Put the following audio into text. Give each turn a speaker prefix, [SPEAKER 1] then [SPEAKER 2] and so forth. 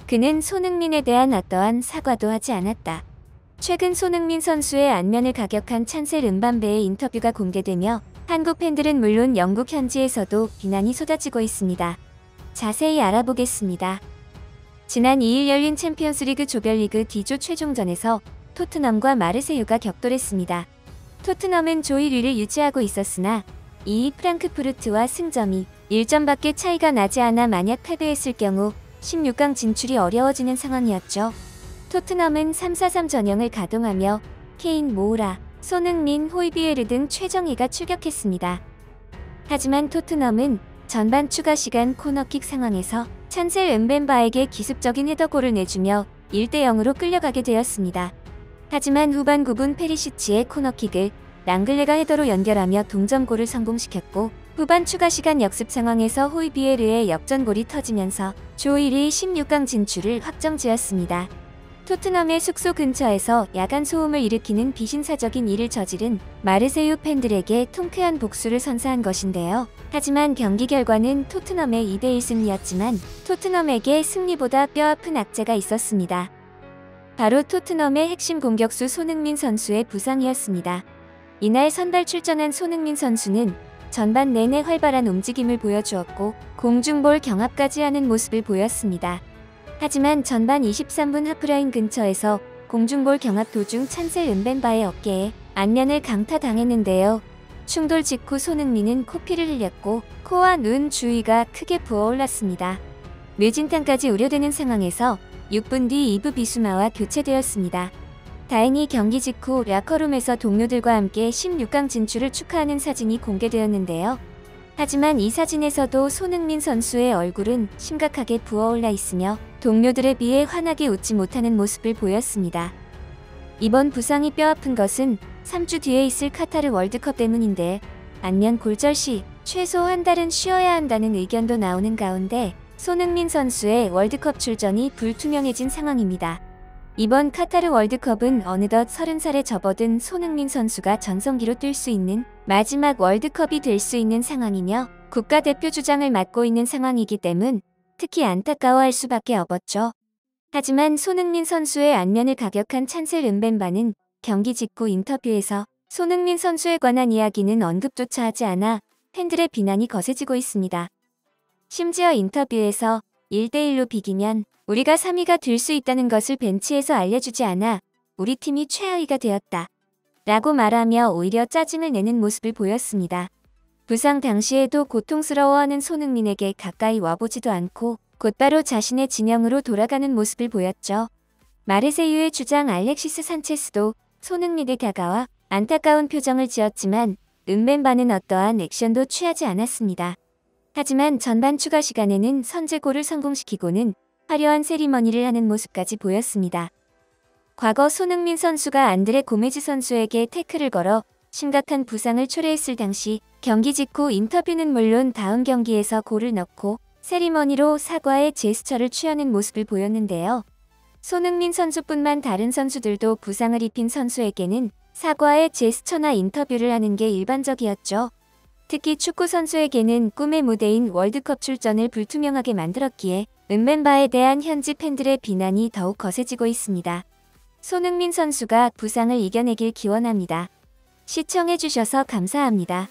[SPEAKER 1] 그는 손흥민에 대한 어떠한 사과도 하지 않았다. 최근 손흥민 선수의 안면을 가격한 찬셀 음반베의 인터뷰가 공개되며 한국 팬들은 물론 영국 현지에서도 비난이 쏟아지고 있습니다. 자세히 알아보겠습니다. 지난 2일 열린 챔피언스리그 조별리그 D조 최종전에서 토트넘과 마르세유가 격돌했습니다. 토트넘은 조 1위를 유지하고 있었으나 2위 프랑크푸르트와 승점이 1점밖에 차이가 나지 않아 만약 패배했을 경우 16강 진출이 어려워지는 상황이었죠. 토트넘은 3-4-3 전형을 가동하며 케인, 모우라, 손흥민, 호이비에르 등 최정예가 출격했습니다. 하지만 토트넘은 전반 추가 시간 코너킥 상황에서 찬셀 음벤바에게 기습적인 헤더골을 내주며 1-0으로 끌려가게 되었습니다. 하지만 후반 9분 페리시치의 코너킥을 랑글레가 헤더로 연결하며 동점골을 성공시켰고 후반 추가 시간 역습 상황에서 호이비에르의 역전골이 터지면서 조 1위 16강 진출을 확정지었습니다. 토트넘의 숙소 근처에서 야간 소음을 일으키는 비신사적인 일을 저지른 마르세유 팬들에게 통쾌한 복수를 선사한 것인데요. 하지만 경기 결과는 토트넘의 2-1 승리였지만 토트넘에게 승리보다 뼈아픈 악재가 있었습니다. 바로 토트넘의 핵심 공격수 손흥민 선수의 부상이었습니다. 이날 선발 출전한 손흥민 선수는 전반 내내 활발한 움직임을 보여주었고 공중볼 경합까지 하는 모습을 보였습니다. 하지만 전반 23분 하프라인 근처에서 공중볼 경합 도중 찬셀 음벤바의 어깨에 안면을 강타당했는데요. 충돌 직후 손흥민은 코피를 흘렸고 코와 눈 주위가 크게 부어올랐습니다. 뇌진탕까지 우려되는 상황에서 6분 뒤 이브 비수마와 교체되었습니다. 다행히 경기 직후 라커룸에서 동료들과 함께 16강 진출을 축하하는 사진이 공개되었는데요. 하지만 이 사진에서도 손흥민 선수의 얼굴은 심각하게 부어올라 있으며 동료들에 비해 환하게 웃지 못하는 모습을 보였습니다. 이번 부상이 뼈아픈 것은 3주 뒤에 있을 카타르 월드컵 때문인데 안면 골절 시 최소 한 달은 쉬어야 한다는 의견도 나오는 가운데 손흥민 선수의 월드컵 출전이 불투명해진 상황입니다. 이번 카타르 월드컵은 어느덧 30살에 접어든 손흥민 선수가 전성기로 뛸 수 있는 마지막 월드컵이 될 수 있는 상황이며 국가대표 주장을 맡고 있는 상황이기 때문 특히 안타까워할 수밖에 없었죠. 하지만 손흥민 선수의 안면을 가격한 찬셀 음벤바는 경기 직후 인터뷰에서 손흥민 선수에 관한 이야기는 언급조차 하지 않아 팬들의 비난이 거세지고 있습니다. 심지어 인터뷰에서 1-1로 비기면 우리가 3위가 될 수 있다는 것을 벤치에서 알려주지 않아 우리 팀이 최하위가 되었다 라고 말하며 오히려 짜증을 내는 모습을 보였습니다. 부상 당시에도 고통스러워하는 손흥민에게 가까이 와보지도 않고 곧바로 자신의 진영으로 돌아가는 모습을 보였죠. 마르세유의 주장 알렉시스 산체스도 손흥민에 다가와 안타까운 표정을 지었지만 음벤바는 어떠한 액션도 취하지 않았습니다. 하지만 전반 추가 시간에는 선제골을 성공시키고는 화려한 세리머니를 하는 모습까지 보였습니다. 과거 손흥민 선수가 안드레 고메즈 선수에게 태클을 걸어 심각한 부상을 초래했을 당시 경기 직후 인터뷰는 물론 다음 경기에서 골을 넣고 세리머니로 사과의 제스처를 취하는 모습을 보였는데요. 손흥민 선수뿐만 다른 선수들도 부상을 입힌 선수에게는 사과의 제스처나 인터뷰를 하는 게 일반적이었죠. 특히 축구 선수에게는 꿈의 무대인 월드컵 출전을 불투명하게 만들었기에 음벤바에 대한 현지 팬들의 비난이 더욱 거세지고 있습니다. 손흥민 선수가 부상을 이겨내길 기원합니다. 시청해주셔서 감사합니다.